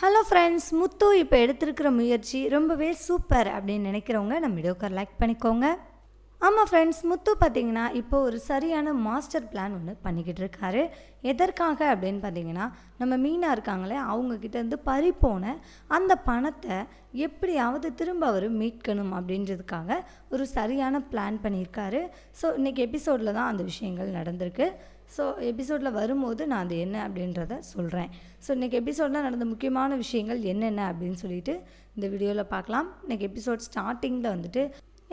Hello friends, முத்து இப்போ எடுத்திருக்கிற முயற்சி ரொம்பவே சூப்பர் அப்படின்னு நினைக்கிறவங்க நம்ம வீடியோக்கு லைக் பண்ணிக்கோங்க. ஆமாம் ஃப்ரெண்ட்ஸ், முத்து பார்த்திங்கன்னா இப்போ ஒரு சரியான மாஸ்டர் பிளான் ஒன்று பண்ணிக்கிட்டு இருக்காரு. எதற்காக அப்படின்னு பார்த்தீங்கன்னா, நம்ம மீனா இருக்காங்களே அவங்கக்கிட்டேருந்து பறிப்போன அந்த பணத்தை எப்படியாவது திரும்ப அவர் மீட்கணும் அப்படின்றதுக்காக ஒரு சரியான பிளான் பண்ணியிருக்காரு. ஸோ இன்றைக்கி எபிசோடில் தான் அந்த விஷயங்கள் நடந்திருக்கு. ஸோ எபிசோடில் வரும்போது நான் அது என்ன அப்படின்றத சொல்கிறேன். ஸோ இன்றைக்கி எபிசோடில் நடந்த முக்கியமான விஷயங்கள் என்னென்ன அப்படின்னு சொல்லிட்டு இந்த வீடியோவில் பார்க்கலாம். இன்றைக்கி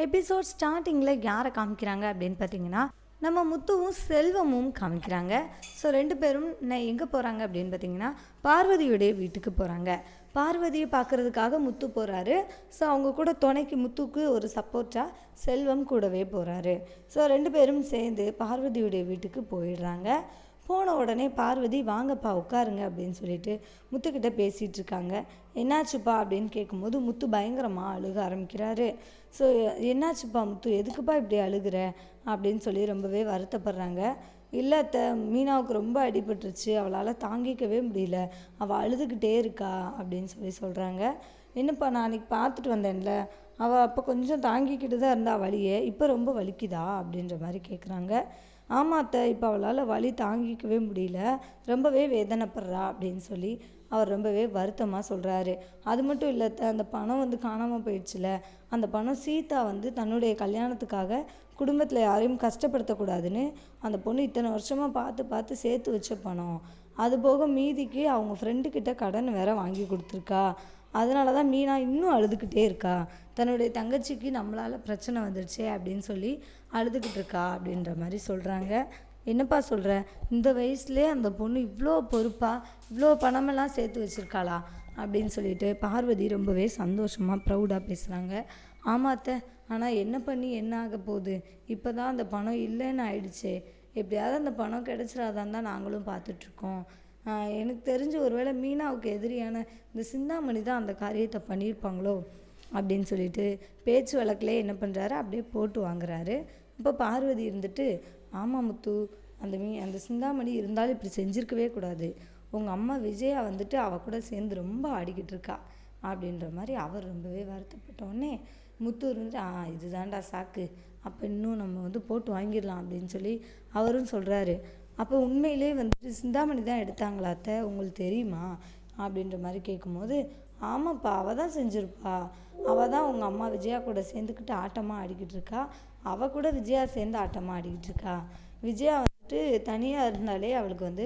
எபிசோட் ஸ்டார்டிங்கில் யாரை காமிக்கிறாங்க அப்படின்னு பார்த்தீங்கன்னா, நம்ம முத்துவும் செல்வமும் காமிக்கிறாங்க. ஸோ 2 பேரும் எங்கே போகிறாங்க அப்படின்னு பார்த்தீங்கன்னா, பார்வதியுடைய வீட்டுக்கு போகிறாங்க. பார்வதியை பார்க்குறதுக்காக முத்து போகிறாரு. ஸோ அவங்க கூட துணைக்கு முத்துக்கு ஒரு சப்போர்ட்டாக செல்வம் கூடவே போகிறாரு. ஸோ 2 பேரும் சேர்ந்து பார்வதியுடைய வீட்டுக்கு போயிடுறாங்க. போன உடனே பார்வதி வாங்கப்பா உட்காருங்க அப்படின்னு சொல்லிட்டு முத்துக்கிட்ட பேசிகிட்டு இருக்காங்க. என்னாச்சுப்பா அப்படின்னு கேட்கும்போது முத்து பயங்கரமாக அழுக ஆரம்பிக்கிறாரு. ஸோ என்னாச்சுப்பா முத்து, எதுக்குப்பா இப்படி அழுகிற அப்படின்னு சொல்லி ரொம்பவே வருத்தப்படுறாங்க. இல்லை அத்தை, மீனாவுக்கு ரொம்ப அடிபட்டுருச்சு, அவளால் தாங்கிக்கவே முடியல, அவள் அழுதுகிட்டே இருக்கா அப்படின்னு சொல்கிறாங்க. என்னப்பா, நான் அன்றைக்கி பார்த்துட்டு வந்தேன்ல, அவள் அப்போ கொஞ்சம் தாங்கிக்கிட்டு தான் இருந்தா வலியே, இப்போ ரொம்ப வலிக்குதா அப்படின்ற மாதிரி கேட்குறாங்க. ஆமாத்த, இப்போ அவளால் வலி தாங்கிக்கவே முடியல, ரொம்பவே வேதனைப்படுறா அப்படின்னு சொல்லி அவர் ரொம்பவே வருத்தமாக சொல்கிறாரு. அது மட்டும் இல்லை, அந்த பணம் காணாமல் போயிடுச்சுல, அந்த பணம் சீதா தன்னுடைய கல்யாணத்துக்காக குடும்பத்தில் யாரையும் கஷ்டப்படுத்தக்கூடாதுன்னு அந்த பொண்ணு இத்தனை வருஷமாக பார்த்து பார்த்து சேர்த்து வச்ச பணம். அதுபோக மீதிக்கு அவங்க ஃப்ரெண்டுக்கிட்ட கடன் வேற வாங்கி கொடுத்துருக்கா. அதனால தான் மீனா இன்னும் அழுதுகிட்டே இருக்கா. தன்னுடைய தங்கச்சிக்கு நம்மளால் பிரச்சனை வந்துடுச்சே அப்படின்னு சொல்லி அழுதுகிட்டு இருக்கா அப்படின்ற மாதிரி சொல்கிறாங்க. என்னப்பா சொல்கிற, இந்த வயசுலேயே அந்த பொண்ணு இவ்வளோ பொறுப்பாக இவ்வளோ பணமெல்லாம் சேர்த்து வச்சுருக்காளா அப்படின்னு சொல்லிட்டு பார்வதி ரொம்பவே சந்தோஷமாக ப்ரௌடாக பேசுகிறாங்க. ஆமாத்த, ஆனால் என்ன பண்ணி என்ன ஆக போகுது, இப்போ தான் அந்த பணம் இல்லைன்னு ஆயிடுச்சே, எப்படியாவது அந்த பணம் கிடச்சிடாதான் தான் நாங்களும் பார்த்துட்ருக்கோம். எனக்கு தெரிஞ்சு ஒருவேளை மீனாவுக்கு எதிரியான இந்த சிந்தாமணி தான் அந்த காரியத்தை பண்ணியிருப்பாங்களோ அப்படின்னு சொல்லிட்டு பேச்சு வழக்கிலே என்ன பண்ணுறாரு, அப்படியே போட்டு வாங்குறாரு. இப்போ பார்வதி ஆமாம் முத்து, அந்த சிந்தாமணி இருந்தாலும் இப்படி செஞ்சுருக்கவே கூடாது, உங்கள் அம்மா விஜயா அவள் கூட சேர்ந்து ரொம்ப ஆடிக்கிட்டு இருக்கா அப்படின்ற மாதிரி அவர் ரொம்பவே வருத்தப்பட்டோடனே முத்து இதுதான்டா சாக்கு, அப்போ இன்னும் நம்ம போட்டு வாங்கிடலாம் அப்படின்னு சொல்லி அவரும் சொல்கிறாரு. அப்போ உண்மையிலே சிந்தாமணி தான் எடுத்தாங்களா அத்தை, உங்களுக்கு தெரியுமா அப்படின்ற மாதிரி கேட்கும்போது, ஆமாப்பா, அவள் தான் செஞ்சுருப்பா, அவள் தான் உங்கள் அம்மா விஜயா கூட சேர்ந்துக்கிட்டு ஆட்டமாக ஆடிக்கிட்டு இருக்கா, அவள் கூட விஜயா சேர்ந்து ஆட்டமாக ஆடிக்கிட்டு இருக்கா. விஜயா தனியாக இருந்தாலே அவளுக்கு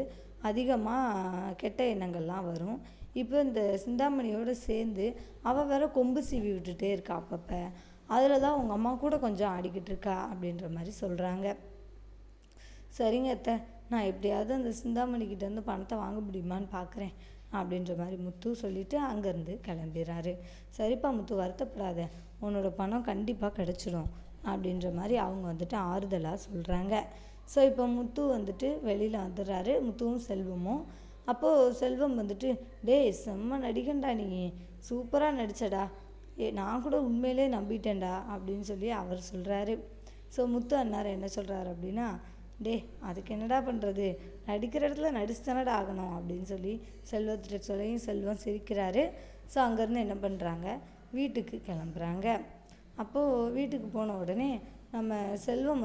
அதிகமாக கெட்ட எண்ணங்கள்லாம் வரும். இப்போ இந்த சிந்தாமணியோடு சேர்ந்து அவள் வேற கொம்பு சீவி விட்டுட்டே இருக்கா அப்பப்போ, அதில் தான் உங்கள் அம்மா கூட கொஞ்சம் ஆடிக்கிட்டு இருக்கா அப்படின்ற மாதிரி சொல்கிறாங்க. சரிங்க அத்தை, நான் எப்படியாவது அந்த சிந்தாமணிக்கிட்டேருந்து பணத்தை வாங்க முடியுமான்னு பார்க்குறேன் அப்படின்ற மாதிரி முத்து சொல்லிவிட்டு அங்கேருந்து கிளம்பிடுறாரு. சரிப்பா முத்து, வருத்தப்படாத, உன்னோட பணம் கண்டிப்பாக கிடச்சிடும் அப்படின்ற மாதிரி அவங்க ஆறுதலாக சொல்கிறாங்க. ஸோ இப்போ முத்து வெளியில் வந்துடுறாரு, முத்துவும் செல்வமும். அப்போது செல்வம் டேய் செம்ம நடிகண்டா, நீ சூப்பராக நடிச்சடா, நான் கூட உண்மையிலே நம்பிட்டேன்டா அப்படின்னு சொல்லி அவர் சொல்கிறாரு. ஸோ முத்து அண்ணார் என்ன சொல்கிறாரு அப்படின்னா, அதுக்கு என்னடா பண்ணுறது, நடிக்கிற இடத்துல நடிச்சு தானடா ஆகணும் அப்படின்னு சொல்லி செல்வத்திட்ட சொல்லியும் செல்வம் சிரிக்கிறாரு. ஸோ அங்கேருந்து என்ன பண்ணுறாங்க, வீட்டுக்கு கிளம்புறாங்க. அப்போது வீட்டுக்கு போன உடனே நம்ம செல்வம்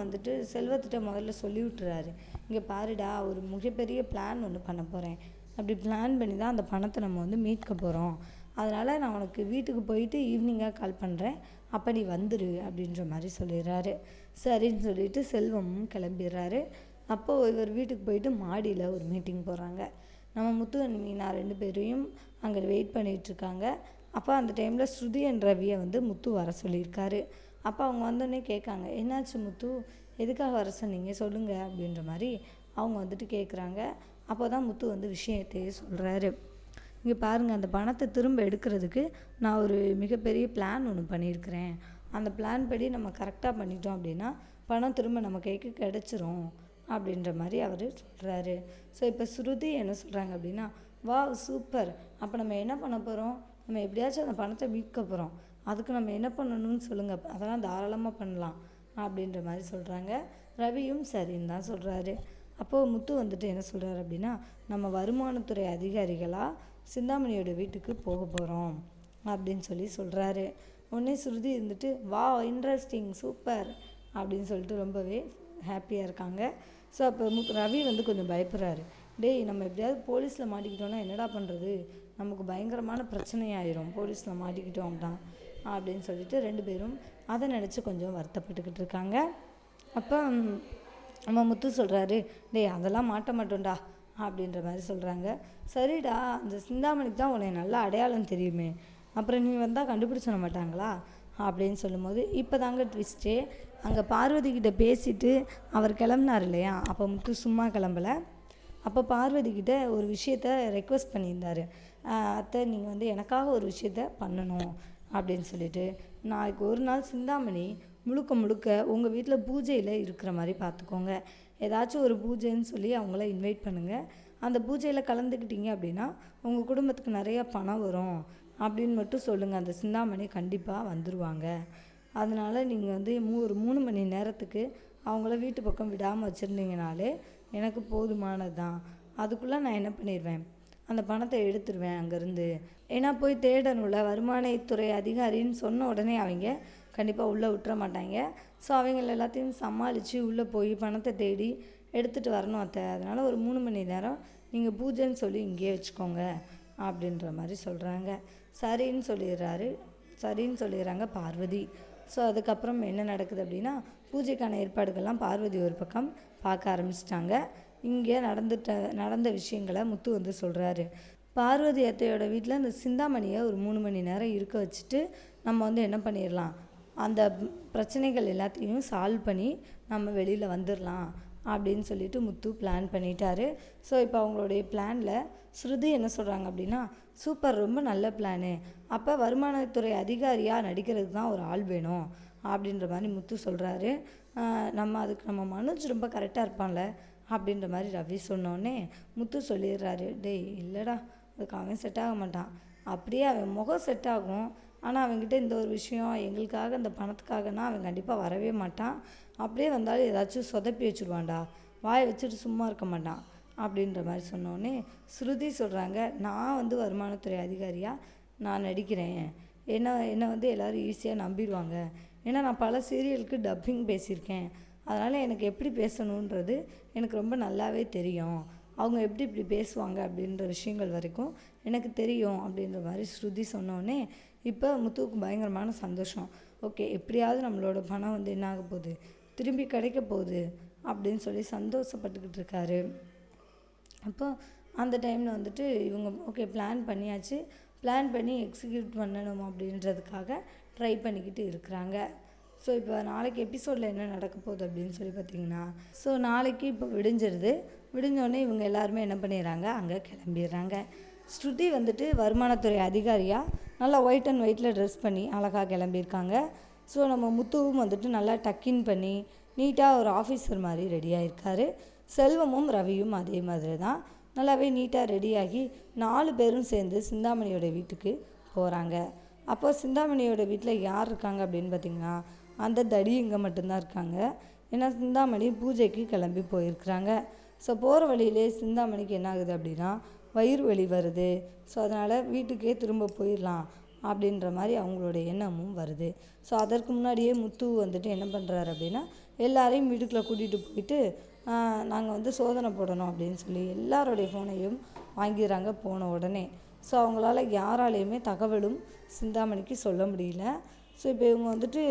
செல்வத்திட்ட முதல்ல சொல்லி விட்டுறாரு, இங்கே பாருடா, ஒரு மிகப்பெரிய பிளான் ஒன்று பண்ண போகிறேன், அப்படி பிளான் பண்ணி தான் அந்த பணத்தை நம்ம மீட்க போகிறோம், அதனால் நான் உனக்கு வீட்டுக்கு போயிட்டு ஈவினிங்காக கால் பண்ணுறேன், அப்போ நீ வந்துடு அப்படின்ற மாதிரி சொல்லிடுறாரு. சரின்னு சொல்லிட்டு செல்வமும் கிளம்பிடுறாரு. அப்போது இவர் வீட்டுக்கு போயிட்டு மாடியில் ஒரு மீட்டிங் போகிறாங்க. நம்ம முத்து மீனா 2 பேரையும் அங்கே வெயிட் பண்ணிகிட்ருக்காங்க. அப்போ அந்த டைமில் ஸ்ருதி என்ற ரவியை முத்து வர சொல்லியிருக்காரு. அப்போ அவங்க வந்தோடனே கேட்காங்க, என்னாச்சு முத்து, எதுக்காக வர சொன்னீங்க சொல்லுங்கள் அப்படின்ற மாதிரி அவங்க கேட்குறாங்க. அப்போ தான் முத்து விஷயத்தையே சொல்கிறாரு. இங்கே பாருங்கள், அந்த பணத்தை திரும்ப எடுக்கிறதுக்கு நான் ஒரு மிகப்பெரிய பிளான் ஒன்று பண்ணியிருக்கிறேன், அந்த பிளான் படி நம்ம கரெக்டாக பண்ணிட்டோம் அப்படின்னா பணம் திரும்ப நம்ம கைக்கு கிடச்சிரும் அப்படின்ற மாதிரி அவர் சொல்கிறாரு. ஸோ இப்போ ஸ்ருதி என்ன சொல்கிறாங்க அப்படின்னா, வா சூப்பர், அப்போ நம்ம என்ன பண்ண போகிறோம், நம்ம எப்படியாச்சும் அந்த பணத்தை மீட்க போகிறோம், அதுக்கு நம்ம என்ன பண்ணணும்னு சொல்லுங்கள், அதெல்லாம் தாராளமாக பண்ணலாம் அப்படின்ற மாதிரி சொல்கிறாங்க. ரவியும் சரின்னு தான் சொல்கிறாரு. அப்போது முத்து என்ன சொல்கிறாரு அப்படின்னா, நம்ம வருமானத்துறை அதிகாரிகளாக சிந்தாமணியோட வீட்டுக்கு போக போகிறோம் அப்படின்னு சொல்கிறாரு. உடனே ஸ்ருதி இருந்துட்டு வா இன்ட்ரெஸ்டிங் சூப்பர் அப்படின்னு சொல்லிட்டு ரொம்பவே ஹாப்பியாக இருக்காங்க. ஸோ அப்போ ரவி வந்து கொஞ்சம் பயப்படுறாரு. டேய் நம்ம எப்படியாவது போலீஸில் மாட்டிக்கிட்டோன்னா என்னடா பண்ணுறது, நமக்கு பயங்கரமான பிரச்சனையாயிரும் போலீஸில் மாட்டிக்கிட்டோம் அப்படின்னா அப்படின்னு சொல்லிட்டு 2 பேரும் அதை நினச்சி கொஞ்சம் வருத்தப்பட்டுக்கிட்டு இருக்காங்க. அப்போ நம்ம முத்து சொல்கிறாரு, டேய் அதெல்லாம் மாட்ட மாட்டோம்டா அப்படின்ற மாதிரி சொல்கிறாங்க. சரிடா, அந்த சிந்தாமணிக்கு தான் உன்னை நல்லா அடையாளம் தெரியுமே, அப்புறம் நீ வந்தால் கண்டுபிடிச்சிட மாட்டாங்களா அப்படின்னு சொல்லும்போது, இப்போ தாங்க ட்விஸ்ட்டே. அங்கே பார்வதிக்கிட்ட பேசிட்டு அவர் கிளம்புனார் இல்லையா, அப்போ முத்து சும்மா கிளம்பலை. அப்போ பார்வதிக்கிட்ட ஒரு விஷயத்த ரெக்வஸ்ட் பண்ணியிருந்தார். அத்தை நீங்கள் வந்து எனக்காக ஒரு விஷயத்த பண்ணணும் அப்படின்னு சொல்லிட்டு, நாளைக்கு ஒரு நாள் சிந்தாமணி முழுக்க முழுக்க உங்கள் வீட்டில் பூஜையில் இருக்கிற மாதிரி பார்த்துக்கோங்க. ஏதாச்சும் ஒரு பூஜைன்னு சொல்லி அவங்கள இன்வைட் பண்ணுங்கள். அந்த பூஜையில் கலந்துக்கிட்டீங்க அப்படின்னா உங்கள் குடும்பத்துக்கு நிறையா பணம் வரும் அப்படின்னு மட்டும் சொல்லுங்கள். அந்த சிந்தாமணி கண்டிப்பாக வந்துடுவாங்க. அதனால் நீங்கள் வந்து ஒரு 3 மணி நேரத்துக்கு அவங்கள வீட்டு பக்கம் விடாமல் வச்சுருந்தீங்கனாலே எனக்கு போதுமானது தான். அதுக்குள்ளே நான் என்ன பண்ணிடுவேன், அந்த பணத்தை எடுத்துருவேன் அங்கேருந்து. ஏன்னா போய் தேடணும்ல, வருமானத்துறை அதிகாரின்னு சொன்ன உடனே அவங்க கண்டிப்பாக உள்ளே விட்டுற மாட்டாங்க. ஸோ அவங்கள எல்லாத்தையும் சமாளித்து உள்ளே போய் பணத்தை தேடி எடுத்துகிட்டு வரணும் அத்தை. அதனால் ஒரு 3 மணி நேரம் நீங்கள் பூஜைன்னு சொல்லி இங்கேயே வச்சுக்கோங்க அப்படின்ற மாதிரி சொல்கிறாங்க. சரின்னு சொல்லிடுறாங்க பார்வதி. ஸோ அதுக்கப்புறம் என்ன நடக்குது அப்படின்னா, பூஜைக்கான ஏற்பாடுகள்லாம் பார்வதி ஒரு பக்கம் பார்க்க ஆரம்பிச்சிட்டாங்க. இங்கே நடந்த விஷயங்களை முத்து வந்து சொல்கிறாரு. பார்வதி அத்தையோட வீட்டில் அந்த சிந்தாமணியை ஒரு 3 மணி நேரம் இருக்க வச்சுட்டு நம்ம வந்து என்ன பண்ணிடலாம், அந்த பிரச்சனைகள் எல்லாத்தையும் சால்வ் பண்ணி நம்ம வெளியில் வந்துடலாம் அப்படின்னு சொல்லிட்டு முத்து பிளான் பண்ணிட்டாரு. ஸோ இப்போ அவங்களுடைய பிளானில் ஸ்ருதி என்ன சொல்கிறாங்க அப்படின்னா, சூப்பர் ரொம்ப நல்ல பிளானு, அப்போ வருமானத்துறை அதிகாரியாக நடிக்கிறதுக்கு தான் ஒரு ஆள் வேணும் அப்படின்ற மாதிரி முத்து சொல்கிறாரு. அதுக்கு நம்ம மனோஜ் ரொம்ப கரெக்டாக இருப்பான்ல அப்படின்ற மாதிரி ரவி சொன்னோடனே முத்து சொல்லிடுறாரு, டேய் இல்லைடா அதுக்கு அவன் செட் ஆக மாட்டான், அப்படியே அவன் முகம் செட் ஆகும், ஆனால் அவங்ககிட்ட இந்த ஒரு விஷயம் எங்களுக்காக இந்த பணத்துக்காகனா அவன் கண்டிப்பாக வரவே மாட்டான், அப்படியே வந்தாலும் ஏதாச்சும் சொதப்பி வச்சுருவான்டா, வாயை வச்சுட்டு சும்மா இருக்க மாட்டான் அப்படின்ற மாதிரி சொன்னோடனே ஸ்ருதி சொல்கிறாங்க, நான் வந்து வருமானத்துறை அதிகாரியாக நான் நடிக்கிறேன், என்னை வந்து எல்லோரும் ஈஸியாக நம்பிடுவாங்க, ஏன்னா நான் பல சீரியலுக்கு டப்பிங் பேசியிருக்கேன், அதனால் எனக்கு எப்படி பேசணுன்றது எனக்கு ரொம்ப நல்லாவே தெரியும், அவங்க எப்படி இப்படி பேசுவாங்க அப்படின்ற விஷயங்கள் வரைக்கும் எனக்கு தெரியும் அப்படின்ற மாதிரி ஸ்ருதி சொன்னோடனே இப்போ முத்துவுக்கு பயங்கரமான சந்தோஷம். ஓகே, எப்படியாவது நம்மளோட பணம் வந்து என்ன ஆக போகுது, திரும்பி கிடைக்க போகுது அப்படின்னு சொல்லி சந்தோஷப்பட்டுக்கிட்டு இருக்காரு. அப்போ அந்த டைமில் வந்துட்டு இவங்க ஓகே பிளான் பண்ணியாச்சு, பிளான் பண்ணி எக்ஸிக்யூட் பண்ணணும் அப்படின்றதுக்காக ட்ரை பண்ணிக்கிட்டு இருக்கிறாங்க. ஸோ இப்போ நாளைக்கு எபிசோடில் என்ன நடக்க போகுது அப்படின்னு சொல்லி பார்த்தீங்கன்னா, ஸோ நாளைக்கு இப்போ விடிஞ்சோடனே இவங்க எல்லாருமே என்ன பண்ணிடுறாங்க, அங்கே கிளம்பிடுறாங்க. ஸ்ருதி வந்துட்டு வருமானத்துறை அதிகாரியாக நல்லா ஒயிட் அண்ட் ஒயிட்டில் ட்ரெஸ் பண்ணி அழகாக கிளம்பியிருக்காங்க. ஸோ நம்ம முத்துவும் வந்துட்டு நல்லா டக்கின் பண்ணி நீட்டாக ஒரு ஆஃபீஸர் மாதிரி ரெடியாக இருக்கார். செல்வமும் ரவியும் அதே மாதிரி தான் நல்லாவே நீட்டாக ரெடியாகி 4 பேரும் சேர்ந்து சிந்தாமணியோட வீட்டுக்கு போகிறாங்க. அப்போது சிந்தாமணியோட வீட்டில் யார் இருக்காங்க அப்படின்னு பார்த்திங்கன்னா, அந்த தடி இங்கே மட்டும்தான் இருக்காங்க. ஏன்னா சிந்தாமணி பூஜைக்கு கிளம்பி போயிருக்கிறாங்க. ஸோ போகிற வழியிலே சிந்தாமணிக்கு என்ன ஆகுது அப்படின்னா வயிறு வலி வருது. ஸோ அதனால் வீட்டுக்கே திரும்ப போயிடலாம் அப்படின்ற மாதிரி அவங்களோட எண்ணமும் வருது. ஸோ அதற்கு முன்னாடியே முத்து வந்துட்டு என்ன பண்ணுறாரு அப்படின்னா, எல்லாரையும் வீட்டுக்குள்ளே கூட்டிகிட்டு போயிட்டு நாங்கள் வந்து சோதனை போடணும் அப்படின்னு சொல்லி எல்லாரோடைய ஃபோனையும் வாங்கிடுறாங்க போன உடனே. ஸோ அவங்களால யாராலையுமே தகவலும் சிந்தாமணிக்கு சொல்ல முடியல. ஸோ இப்போ இவங்க வந்துட்டு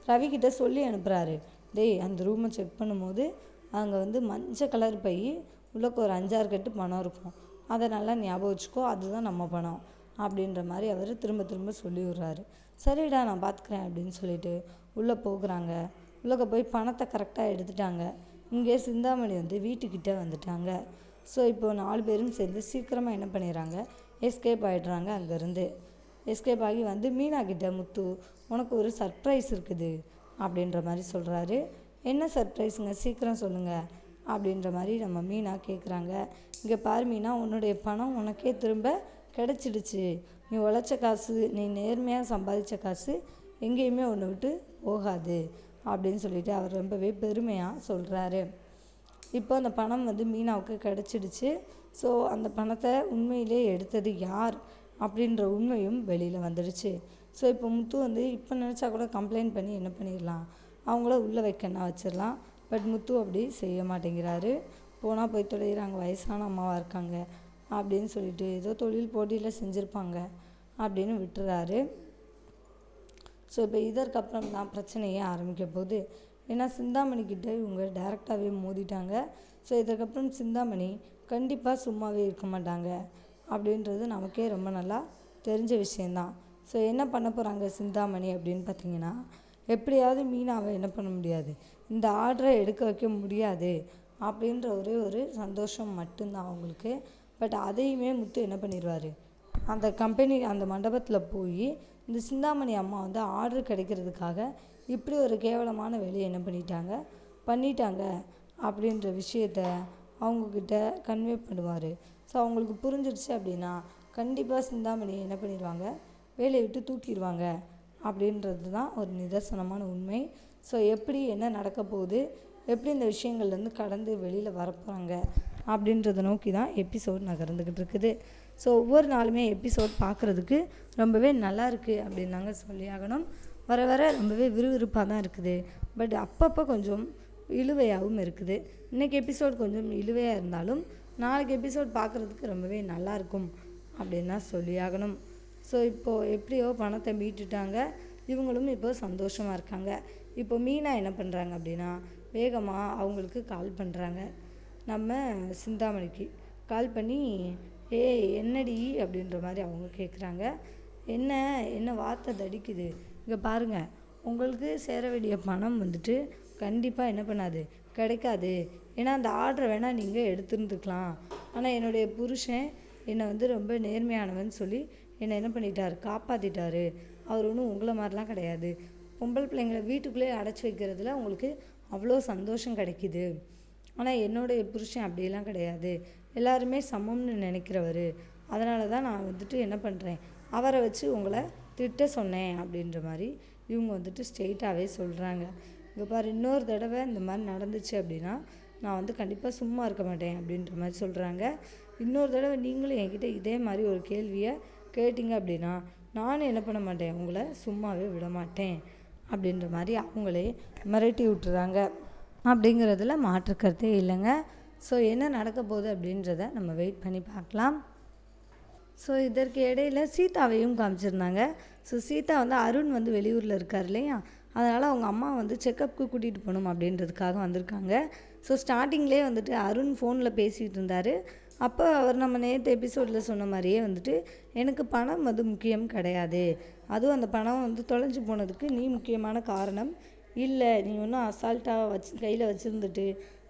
ரவிக்கிட்ட சொல்லி அனுப்புகிறாரு, டேய் அந்த ரூமை செக் பண்ணும்போது அங்கே வந்து மஞ்சள் கலர் பை உள்ளக்கு ஒரு 5-6 கட்டு பணம் இருக்கும், அதை நல்லா ஞாபகம் வச்சுக்கோ, அதுதான் நம்ம பணம் அப்படின்ற மாதிரி அவர் திரும்ப திரும்ப சொல்லி விட்றாரு. சரிடா நான் பார்த்துக்கிறேன் அப்படின்னு சொல்லிட்டு உள்ளே போகிறாங்க. உள்ளே போய் பணத்தை கரெக்டாக எடுத்துட்டாங்க. இங்கே சிந்தாமணி வந்து வீட்டுக்கிட்ட வந்துட்டாங்க. ஸோ இப்போது 4 பேரும் சேர்ந்து சீக்கிரமாக என்ன பண்ணிடுறாங்க, எஸ்கேப் ஆகிடுறாங்க. அங்கேருந்து எஸ்கேப் ஆகி வந்து மீனா கிட்ட முத்து உனக்கு ஒரு சர்ப்ரைஸ் இருக்குது அப்படின்ற மாதிரி சொல்கிறாரு. என்ன சர்ப்ரைஸுங்க சீக்கிரம் சொல்லுங்கள் அப்படின்ற மாதிரி நம்ம மீனா கேட்குறாங்க. இங்கே பாரு மீனா, உன்னுடைய பணம் உனக்கே திரும்ப கிடச்சிடுச்சு, நீ உழைச்ச காசு, நீ நேர்மையாக சம்பாதிச்ச காசு எங்கேயுமே ஒன்று விட்டு போகாது அப்படின்னு சொல்லிட்டு அவர் ரொம்பவே பெருமையாக சொல்கிறாரு. இப்போ அந்த பணம் வந்து மீனாவுக்கு கிடச்சிடுச்சு. ஸோ அந்த பணத்தை உண்மையிலே எடுத்தது யார் அப்படின்ற உண்மையும் வெளியில் வந்துடுச்சு. ஸோ இப்போ முத்து வந்து இப்போ நினச்சா கூட கம்ப்ளைண்ட் பண்ணி என்ன பண்ணிடலாம், அவங்கள உள்ளே வைக்கன்னா வச்சிடலாம். பட் முத்து அப்படி செய்ய மாட்டேங்கிறாரு. போனால் போய் தொலைகிறாங்க, வயசான அம்மாவாக இருக்காங்க அப்படின்னு சொல்லிட்டு ஏதோ தொழில் போட்டியில் செஞ்சுருப்பாங்க அப்படின்னு விட்டுறாரு. ஸோ இப்போ இதற்கப்புறம் தான் பிரச்சனையே ஆரம்பிக்க போகுது. ஏன்னா சிந்தாமணிக்கிட்ட இவங்க டைரெக்டாகவே மோதிட்டாங்க. ஸோ இதற்கப்புறம் சிந்தாமணி கண்டிப்பாக சும்மாவே இருக்க மாட்டாங்க அப்படின்றது நமக்கே ரொம்ப நல்லா தெரிஞ்ச விஷயந்தான். ஸோ என்ன பண்ண போகிறாங்க சிந்தாமணி அப்படின்னு பார்த்தீங்கன்னா, எப்படியாவது மீனாவை என்ன பண்ண முடியாது, இந்த ஆர்டரை எடுக்க வைக்க முடியாது அப்படின்ற ஒரே ஒரு சந்தோஷம் மட்டும்தான் அவங்களுக்கு. பட் அதையுமே முத்து என்ன பண்ணிடுவார், அந்த கம்பெனி அந்த மண்டபத்தில் போய் இந்த சிந்தாமணி அம்மா வந்து ஆர்டர் கிடைக்கிறதுக்காக இப்படி ஒரு கேவலமான வேலையை என்ன பண்ணிட்டாங்க அப்படின்ற விஷயத்த அவங்கக்கிட்ட கன்வே பண்ணுவார். ஸோ அவங்களுக்கு புரிஞ்சிடுச்சு அப்படின்னா கண்டிப்பாக சிந்தாமணியை என்ன பண்ணிடுவாங்க, வேலையை விட்டு தூக்கிடுவாங்க அப்படின்றது தான் ஒரு நிதர்சனமான உண்மை. ஸோ எப்படி என்ன நடக்க போகுது, எப்படி இந்த விஷயங்கள்லேருந்து கடந்து வெளியில் வரப்போகிறாங்க அப்படின்றத நோக்கி தான் எபிசோட் நகர்ந்துக்கிட்டு இருக்குது. ஸோ ஒவ்வொரு நாளுமே எபிசோட் பார்க்குறதுக்கு ரொம்பவே நல்லா இருக்குது அப்படின்னு நாங்கள் சொல்லி ஆகணும். வர வர ரொம்பவே விறுவிறுப்பாக தான் இருக்குது. பட் அப்பப்போ கொஞ்சம் இழுவையாகவும் இருக்குது. இன்றைக்கி எபிசோட் கொஞ்சம் இழுவையாக இருந்தாலும் நாளைக்கு எபிசோட் பார்க்குறதுக்கு ரொம்பவே நல்லாயிருக்கும் அப்படின்னு தான் சொல்லி ஆகணும். ஸோ இப்போது எப்படியோ பணத்தை மீட்டுட்டாங்க, இவங்களும் இப்போ சந்தோஷமாக இருக்காங்க. இப்போ மீனா என்ன பண்ணுறாங்க அப்படின்னா, வேகமாக அவங்களுக்கு கால் பண்ணுறாங்க. நம்ம சிந்தாமணிக்கு கால் பண்ணி, என்னடி அப்படின்ற மாதிரி அவங்க கேட்குறாங்க. என்ன வார்த்தை தடிக்குது, இங்கே பாருங்கள், உங்களுக்கு சேர வேண்டிய பணம் வந்துட்டு கண்டிப்பாக என்ன பண்ணாது, கிடைக்காது. ஏன்னா அந்த ஆர்டரை வேணால் நீங்கள் எடுத்துருந்துக்கலாம். ஆனால் என்னுடைய புருஷன் என்னை வந்து ரொம்ப நேர்மையானவன் சொல்லி என்னை என்ன பண்ணிட்டார், காப்பாற்றிட்டாரு. அவர் ஒன்றும் உங்களை மாதிரிலாம் கிடையாது. பொம்பளை பிள்ளைங்களை வீட்டுக்குள்ளேயே அடைச்சி வைக்கிறதுல உங்களுக்கு அவ்வளோ சந்தோஷம் கிடைக்கிது. ஆனால் என்னுடைய புருஷன் அப்படியெல்லாம் கிடையாது, எல்லாருமே சமம்னு நினைக்கிறவர். அதனால தான் நான் வந்துட்டு என்ன பண்ணுறேன், அவரை வச்சு உங்களை திட்ட சொன்னேன் அப்படின்ற மாதிரி இவங்க வந்துட்டு ஸ்ட்ரெயிட்டாகவே சொல்கிறாங்க. இங்கே பாரு, இன்னொரு தடவை இந்த மாதிரி நடந்துச்சு அப்படின்னா நான் வந்து கண்டிப்பாக சும்மா இருக்க மாட்டேன் அப்படின்ற மாதிரி சொல்கிறாங்க. இன்னொரு தடவை நீங்களும் என்கிட்ட இதே மாதிரி ஒரு கேள்வியை கேட்டிங்க அப்படின்னா நானும் என்ன பண்ண மாட்டேன், உங்களை சும்மாவே விட மாட்டேன் அப்படின்ற மாதிரி அவங்களே மிரட்டி விட்டுறாங்க. அப்படிங்கிறதுல மாற்றுக்கருத்தே இல்லைங்க. ஸோ என்ன நடக்க போகுது அப்படின்றத நம்ம வெயிட் பண்ணி பார்க்கலாம். ஸோ இதற்கு இடையில் சீதாவையும் காமிச்சிருந்தாங்க. ஸோ சீதா வந்து அருண் வந்து வெளியூரில் இருக்கார் இல்லையா, அதனால் அவங்க அம்மா வந்து செக்கப்புக்கு கூட்டிகிட்டு போகணும் அப்படின்றதுக்காக வந்திருக்காங்க. ஸோ ஸ்டார்டிங்லேயே வந்துட்டு அருண் ஃபோனில் பேசிகிட்டு இருந்தார். அப்போ அவர் நம்ம நேற்று எபிசோடில் சொன்ன மாதிரியே வந்துட்டு, எனக்கு பணம் வந்து முக்கியம் கிடையாது, அதுவும் அந்த பணம் வந்து தொலைஞ்சு போனதுக்கு நீ முக்கியமான காரணம் இல்லை, நீ ஒன்றும் அசால்ட்டாக கையில் வச்சுருந்துட்டு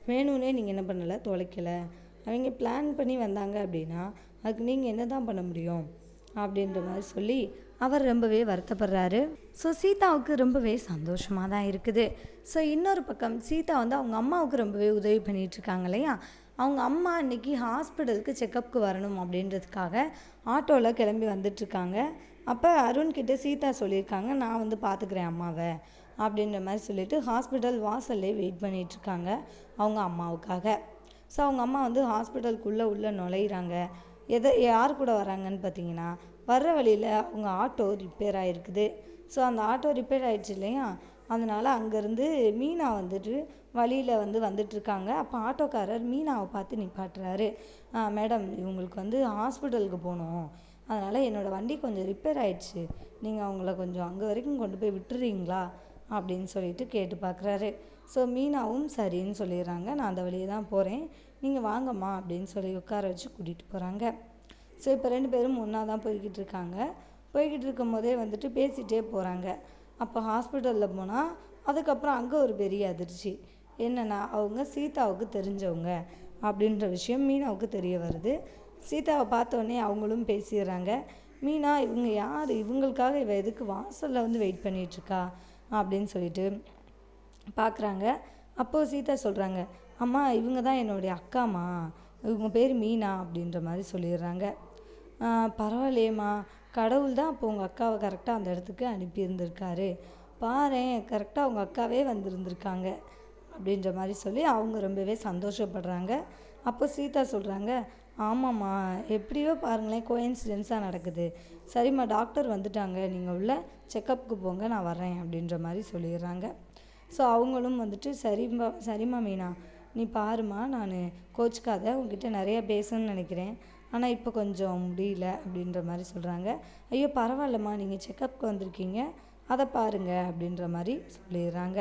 வேணும்னே நீங்கள் என்ன பண்ணலை, தொலைக்கலை. அவங்க பிளான் பண்ணி வந்தாங்க அப்படின்னா அதுக்கு நீங்கள் என்ன தான் பண்ண முடியும் அப்படின்ற மாதிரி சொல்லி அவர் ரொம்பவே வருத்தப்படுறாரு. ஸோ சீதாவுக்கு ரொம்பவே சந்தோஷமாக தான் இருக்குது. ஸோ இன்னொரு பக்கம் சீதா வந்து அவங்க அம்மாவுக்கு ரொம்பவே உதவி பண்ணிகிட்ருக்காங்க இல்லையா. அவங்க அம்மா இன்றைக்கி ஹாஸ்பிட்டலுக்கு செக்கப்புக்கு வரணும் அப்படின்றதுக்காக ஆட்டோவில் கிளம்பி வந்துட்டுருக்காங்க. அப்போ அருண்கிட்ட சீதா சொல்லியிருக்காங்க, நான் வந்து பார்த்துக்கிறேன் அம்மாவை அப்படின்ற மாதிரி சொல்லிவிட்டு ஹாஸ்பிட்டல் வாசல்லே வெயிட் பண்ணிகிட்ருக்காங்க அவங்க அம்மாவுக்காக. ஸோ அவங்க அம்மா வந்து ஹாஸ்பிட்டலுக்குள்ளே நுழையிறாங்க. யார் கூட வராங்கன்னு பார்த்தீங்கன்னா, வர்ற வழியில் அவங்க ஆட்டோ ரிப்பேர் ஆகிருக்குது. ஸோ அந்த ஆட்டோ ரிப்பேர் ஆகிடுச்சு இல்லையா, அதனால் அங்கேருந்து மீனா வந்துட்டு வழியில் வந்துட்டுருக்காங்க. அப்போ ஆட்டோக்காரர் மீனாவை பார்த்து நிப்பாட்டுறாரு. மேடம், இவங்களுக்கு வந்து ஹாஸ்பிட்டலுக்கு போகணும், அதனால் என்னோடய வண்டி கொஞ்சம் ரிப்பேர் ஆகிடுச்சு, நீங்கள் அவங்கள கொஞ்சம் அங்கே வரைக்கும் கொண்டு போய் விட்டுறீங்களா அப்படின்னு சொல்லிட்டு கேட்டு பார்க்குறாரு. ஸோ மீனாவும் சரின்னு சொல்லிடுறாங்க, நான் அந்த வழியே தான் போகிறேன், நீங்கள் வாங்கம்மா அப்படின்னு சொல்லி உட்கார வச்சு கூட்டிகிட்டு போகிறாங்க. ஸோ இப்போ 2 பேரும் ஒன்றா தான் போய்கிட்டு இருக்காங்க. போய்கிட்டு இருக்கும் போதே வந்துட்டு பேசிகிட்டே போகிறாங்க. அப்போ ஹாஸ்பிட்டலில் போனால் அதுக்கப்புறம் அங்கே ஒரு பெரிய அதிர்ச்சி என்னென்னா, அவங்க சீதாவுக்கு தெரிஞ்சவங்க அப்படின்ற விஷயம் மீனாவுக்கு தெரிய வருது. சீதாவை பார்த்தோன்னே அவங்களும் பேசிடுறாங்க. மீனா, இவங்க யார், இவங்களுக்காக இவ எதுக்கு வாசலில் வந்து வெயிட் பண்ணிகிட்ருக்கா அப்படின்னு சொல்லிட்டு பார்க்குறாங்க. அப்போது சீதா சொல்கிறாங்க, அம்மா இவங்க தான் என்னுடைய அக்காம்மா, இவங்க பேர் மீனா அப்படின்ற மாதிரி சொல்லிடுறாங்க. பரவாயில்லையம்மா, கடவுள் தான் அப்போ உங்கள் அக்காவை கரெக்டாக அந்த இடத்துக்கு அனுப்பியிருந்திருக்காரு, பாரேன் கரெக்டாக உங்கள் அக்காவே வந்திருந்திருக்காங்க அப்படின்ற மாதிரி சொல்லி அவங்க ரொம்பவே சந்தோஷப்படுறாங்க. அப்போ சீதா சொல்கிறாங்க, ஆமாம்மா, எப்படியோ பாருங்களேன், கோயின்சிடென்ஸாக நடக்குது. சரிம்மா, டாக்டர் வந்துட்டாங்க, நீங்கள் உள்ள செக்கப்புக்கு போங்க, நான் வரேன் அப்படின்ற மாதிரி சொல்லிடுறாங்க. ஸோ அவங்களும் வந்துட்டு சரிம்மா மீனா, நீ பாருமா, நான் கோச்சிக்காத, உங்ககிட்ட நிறையா பேசணும்னு நினைக்கிறேன், ஆனால் இப்போ கொஞ்சம் முடியல அப்படின்ற மாதிரி சொல்கிறாங்க. ஐயோ பரவாயில்லம்மா, நீங்கள் செக்கப்புக்கு வந்திருக்கீங்க, அதை பாருங்கள் அப்படின்ற மாதிரி சொல்லிடுறாங்க.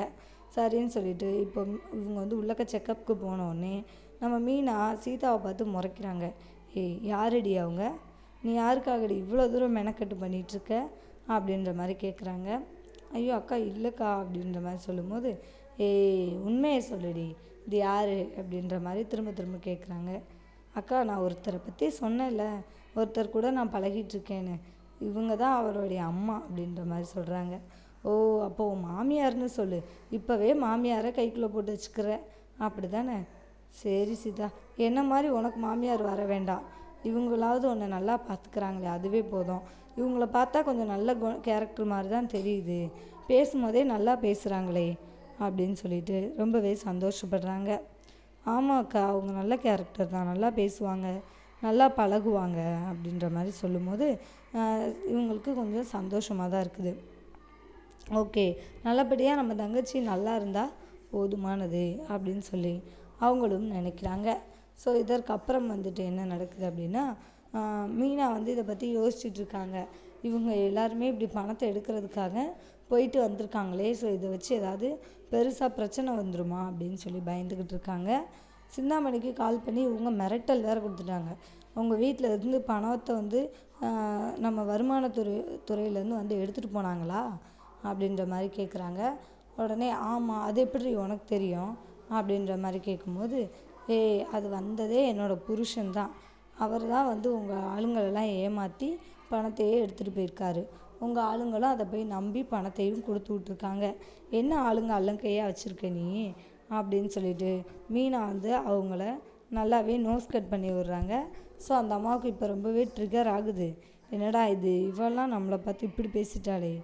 சரின்னு சொல்லிட்டு இப்போ இவங்க வந்து உள்ளக்க செக்கப்புக்கு போனோடனே நம்ம மீனா சீதாவை பார்த்து முறைக்கிறாங்க. ஏய், யாரடி அவங்க, நீ யாருக்காகடி இவ்வளோ தூரம் மெனக்கட்டு பண்ணிகிட்ருக்க அப்படின்ற மாதிரி கேட்குறாங்க. ஐயோ அக்கா இல்லைக்கா அப்படின்ற மாதிரி சொல்லும்போது, ஏய் உண்மையை சொல்லுடி, இது யார் அப்படின்ற மாதிரி திரும்ப திரும்ப கேட்குறாங்க. அக்கா, நான் ஒருத்தரை பற்றி சொன்னேன்ல, ஒருத்தர் கூட நான் பழகிட்டுருக்கேன்னு, இவங்க தான் அவருடைய அம்மா அப்படின்ற மாதிரி சொல்கிறாங்க. ஓ, அப்போது மாமியார்னு சொல்லு, இப்போவே மாமியாரை கைக்குள்ளே போட்டு வச்சுக்கிற, அப்படி தானே? சரி சீதா, என்ன மாதிரி உனக்கு மாமியார் வர வேண்டாம், இவங்களாவது உன்னை நல்லா பார்த்துக்கிறாங்களே அதுவே போதும். இவங்கள பார்த்தா கொஞ்சம் நல்ல கேரக்டர் மாதிரி தான் தெரியுது, பேசும்போதே நல்லா பேசுகிறாங்களே அப்படின்னு சொல்லிட்டு ரொம்பவே சந்தோஷப்படுறாங்க. ஆமாம் அக்கா, அவங்க நல்ல கேரக்டர் தான், நல்லா பேசுவாங்க, நல்லா பழகுவாங்க அப்படின்ற மாதிரி சொல்லும்போது இவங்களுக்கு கொஞ்சம் சந்தோஷமாக தான் இருக்குது. ஓகே, நல்லபடியாக நம்ம தங்கச்சி நல்லா இருந்தால் போதுமானது அப்படின்னு சொல்லி அவங்களும் நினைக்கிறாங்க. ஸோ இதற்கப்புறம் வந்துட்டு என்ன நடக்குது அப்படின்னா, மீனா வந்து இதை பற்றி யோசிச்சுட்ருக்காங்க. இவங்க எல்லாருமே இப்படி பணத்தை எடுக்கிறதுக்காக போயிட்டு வந்திருக்காங்களே, ஸோ இதை வச்சு ஏதாவது பெருசாக பிரச்சனை வந்துருமா அப்படின்னு சொல்லி பயந்துக்கிட்டு இருக்காங்க. சிந்தாமணிக்கு கால் பண்ணி இவங்க மிரட்டல் வேறு கொடுத்துட்டாங்க. அவங்க வீட்டில் இருந்து பணத்தை வந்து நம்ம துறையிலேருந்து வந்து எடுத்துகிட்டு போனாங்களா அப்படின்ற மாதிரி கேட்குறாங்க. உடனே ஆமாம், அது எப்படி உனக்கு தெரியும் அப்படின்ற மாதிரி கேட்கும்போது, அது வந்ததே என்னோடய புருஷன்தான், அவர் தான் வந்து உங்கள் ஆளுங்களெல்லாம் ஏமாற்றி பணத்தையே எடுத்துகிட்டு போயிருக்காரு. உங்கள் ஆளுங்களும் அதை போய் நம்பி பணத்தையும் கொடுத்து விட்ருக்காங்க. என்ன ஆளுங்க அல்லங்கையாக வச்சுருக்க நீ அப்படின்னு சொல்லிட்டு மீனா வந்து அவங்கள நல்லாவே நோஸ் கட் பண்ணி விடுறாங்க. ஸோ அந்த அம்மாவுக்கு இப்போ ரொம்பவே ட்ரிகர் ஆகுது. என்னடா இது, இவெல்லாம் நம்மளை பார்த்து இப்படி பேசிட்டாளே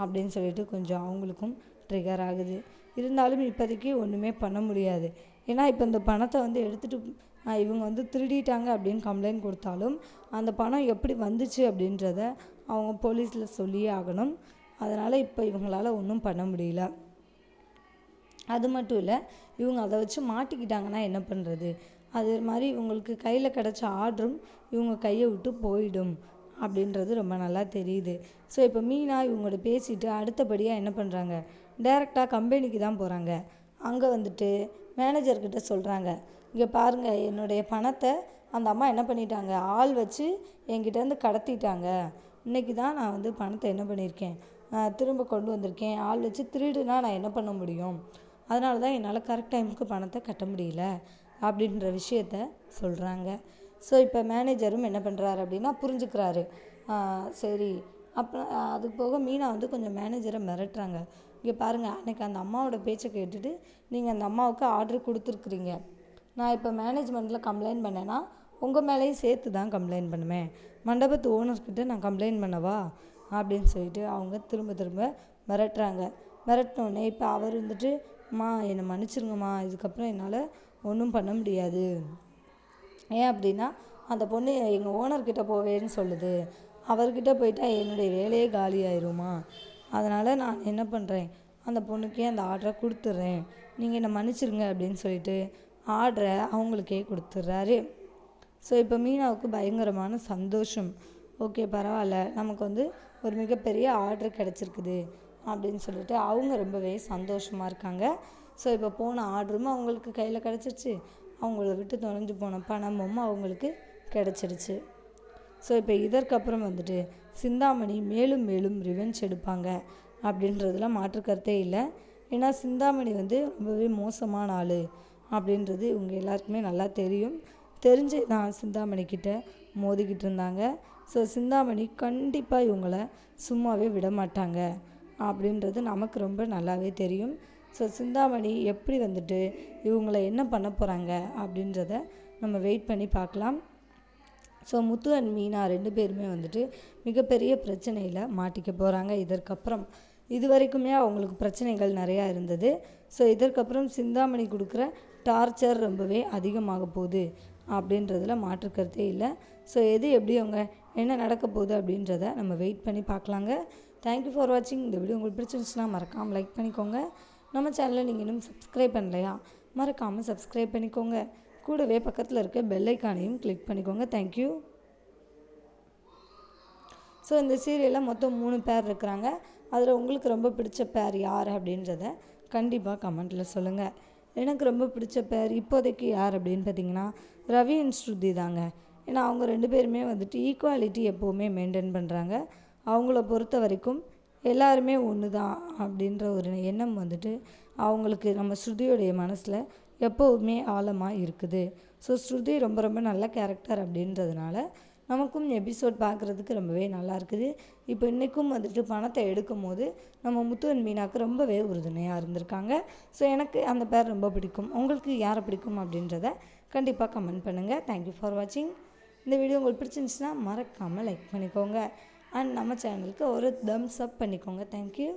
அப்படின்னு சொல்லிட்டு கொஞ்சம் அவங்களுக்கும் ட்ரிகர் ஆகுது. இருந்தாலும் இப்போதைக்கு ஒன்றுமே பண்ண முடியாது. ஏன்னா இப்போ இந்த பணத்தை வந்து எடுத்துகிட்டு இவங்க வந்து திருடிட்டாங்க அப்படின்னு கம்ப்ளைண்ட் கொடுத்தாலும் அந்த பணம் எப்படி வந்துச்சு அப்படின்றத அவங்க போலீஸில் சொல்லியே ஆகணும். அதனால் இப்போ இவங்களால ஒன்றும் பண்ண முடியல. அது மட்டும் இல்லை, இவங்க அதை வச்சு மாட்டிக்கிட்டாங்கன்னா என்ன பண்ணுறது? அது மாதிரி இவங்களுக்கு கையில் கிடச்ச ஆர்டரும் இவங்க கையை விட்டு போயிடும் அப்படின்றது ரொம்ப நல்லா தெரியுது. ஸோ இப்போ மீனா இவங்கள்ட்ட பேசிவிட்டு அடுத்தபடியாக என்ன பண்ணுறாங்க, டைரெக்டாக கம்பெனிக்கு தான் போகிறாங்க. அங்கே வந்துட்டு மேனேஜர்கிட்ட சொல்கிறாங்க, இங்கே பாருங்கள், என்னுடைய பணத்தை அந்த அம்மா என்ன பண்ணிட்டாங்க, ஆள் வச்சு என்கிட்டேருந்து கடத்திட்டாங்க. இன்றைக்கி தான் நான் வந்து பணத்தை என்ன பண்ணியிருக்கேன், திரும்ப கொண்டு வந்திருக்கேன். ஆள் வச்சு திருடுனா நான் என்ன பண்ண முடியும், அதனால தான் என்னால் கரெக்ட் டைமுக்கு பணத்தை கட்ட முடியல அப்படின்ற விஷயத்த சொல்கிறாங்க. ஸோ இப்போ மேனேஜரும் என்ன பண்ணுறாரு அப்படின்னா புரிஞ்சுக்கிறாரு. சரி, அப்புறம் அது போக மீனா வந்து கொஞ்சம் மேனேஜரை மிரட்டுறாங்க. இங்கே பாருங்கள், அன்றைக்கி அந்த அம்மாவோட பேச்சை கேட்டுட்டு நீங்கள் அந்த அம்மாவுக்கு ஆர்டர் கொடுத்துருக்குறீங்க. நான் இப்போ மேனேஜ்மெண்ட்டில் கம்ப்ளைண்ட் பண்ணேன்னா உங்கள் மேலேயும் சேர்த்து தான் கம்ப்ளைண்ட் பண்ணுவேன். மண்டபத்து ஓனர்கிட்ட நான் கம்ப்ளைண்ட் பண்ணவா அப்படின்னு சொல்லிட்டு அவங்க திரும்ப திரும்ப மிரட்டுறாங்க. மிரட்டினோடனே இப்போ அவர் வந்துட்டு, அம்மா என்னை மன்னிச்சிருங்கம்மா, இதுக்கப்புறம் என்னால் ஒன்றும் பண்ண முடியாது. ஏன் அப்படின்னா அந்த பொண்ணு எங்கள் ஓனர்கிட்ட போவேன்னு சொல்லுது, அவர்கிட்ட போயிட்டா என்னுடைய வேலையே காலி ஆயிருமா, அதனால் நான் என்ன பண்ணுறேன், அந்த பொண்ணுக்கே அந்த ஆர்டரை கொடுத்துட்றேன், நீங்கள் என்னை மன்னிச்சிருங்க அப்படின்னு சொல்லிட்டு ஆர்டரை அவங்களுக்கே கொடுத்துட்றாரு. ஸோ இப்போ மீனாவுக்கு பயங்கரமான சந்தோஷம். ஓகே பரவாயில்ல, நமக்கு வந்து ஒரு மிகப்பெரிய ஆர்டர் கிடச்சிருக்குது அப்படின்னு சொல்லிட்டு அவங்க ரொம்பவே சந்தோஷமாக இருக்காங்க. ஸோ இப்போ போன ஆர்டரும் அவங்களுக்கு கையில் கிடச்சிருச்சு, அவங்கள விட்டு தொலைஞ்சு போன பணமும் அவங்களுக்கு கிடச்சிருச்சு. ஸோ இப்போ இதற்கப்புறம் வந்துட்டு சிந்தாமணி மேலும் மேலும் ரிவெஞ்ச் எடுப்பாங்க அப்படின்றதுல மாற்றுக்கருத்தே இல்லை. ஏன்னா சிந்தாமணி வந்து ரொம்பவே மோசமான ஆள் அப்படின்றது இவங்க எல்லாருக்குமே நல்லா தெரியும். தெரிஞ்சு தான் சிந்தாமணிக்கிட்ட மோதிக்கிட்டு இருந்தாங்க. ஸோ சிந்தாமணி கண்டிப்பாக இவங்கள சும்மாவே விட மாட்டாங்க அப்படின்றது நமக்கு ரொம்ப நல்லாவே தெரியும். ஸோ சிந்தாமணி எப்படி வந்துட்டு இவங்கள என்ன பண்ண போகிறாங்க அப்படின்றத நம்ம வெயிட் பண்ணி பார்க்கலாம். ஸோ முத்து அண்ட் மீனா 2 பேருமே வந்துட்டு மிகப்பெரிய பிரச்சனையில் மாட்டிக்க போகிறாங்க இதற்கப்புறம். இது வரைக்குமே அவங்களுக்கு பிரச்சனைகள் நிறையா இருந்தது. ஸோ இதற்கப்புறம் சிந்தாமணி கொடுக்குற டார்ச்சர் ரொம்பவே அதிகமாக போகுது அப்படின்றதில் மாற்றுக்கருத்தே இல்லை. ஸோ எது எப்படி அவங்க என்ன நடக்க போகுது அப்படின்றத நம்ம வெயிட் பண்ணி பார்க்கலாங்க. தேங்க்யூ ஃபார் வாட்சிங். இந்த வீடியோ உங்களுக்கு பிடிச்சிருந்துச்சுன்னா மறக்காமல் லைக் பண்ணிக்கோங்க. நம்ம சேனலை நீங்கள் இன்னும் சப்ஸ்கிரைப் பண்ணலையா, மறக்காமல் சப்ஸ்கிரைப் பண்ணிக்கோங்க. கூடவே பக்கத்தில் இருக்க பெல் ஐக்கானையும் கிளிக் பண்ணிக்கோங்க. தேங்க்யூ. ஸோ இந்த சீரியலில் மொத்தம் 3 பேர் இருக்கிறாங்க. அதில் உங்களுக்கு ரொம்ப பிடிச்ச பேர் யார் அப்படின்றத கண்டிப்பாக கமெண்ட்டில் சொல்லுங்கள். எனக்கு ரொம்ப பிடிச்ச பேர் இப்போதைக்கு யார் அப்படின்னு பார்த்தீங்கன்னா ரவி அண்ட் ஸ்ருதி தாங்க. ஏன்னா அவங்க 2 பேருமே வந்துட்டு ஈக்குவாலிட்டி எப்போவுமே மெயின்டைன் பண்ணுறாங்க. அவங்கள பொறுத்த வரைக்கும் எல்லாருமே ஒன்று தான் அப்படின்ற ஒரு எண்ணம் வந்துட்டு அவங்களுக்கு நம்ம ஸ்ருதியோடைய மனசில் எப்போவுமே ஆழமாக இருக்குது. ஸோ ஸ்ருதி ரொம்ப ரொம்ப நல்ல கேரக்டர் அப்படின்றதுனால நமக்கும் எபிசோட் பார்க்குறதுக்கு ரொம்பவே நல்லா இருக்குது. இப்போ இன்றைக்கும் வந்துட்டு பணத்தை எடுக்கும் போது நம்ம முத்து அண்ட் மீனாவுக்கு ரொம்பவே உறுதுணையாக இருந்திருக்காங்க. ஸோ எனக்கு அந்த பேர் ரொம்ப பிடிக்கும். உங்களுக்கு யாரை பிடிக்கும் அப்படின்றத கண்டிப்பாக கமெண்ட் பண்ணுங்கள். தேங்க்யூ ஃபார் வாட்சிங். இந்த வீடியோ உங்களுக்கு பிடிச்சிருந்துச்சுன்னா மறக்காமல் லைக் பண்ணிக்கோங்க. அண்ட் நம்ம சேனலுக்கு ஒரு தம்ஸ் அப் பண்ணிக்கோங்க. தேங்க்யூ.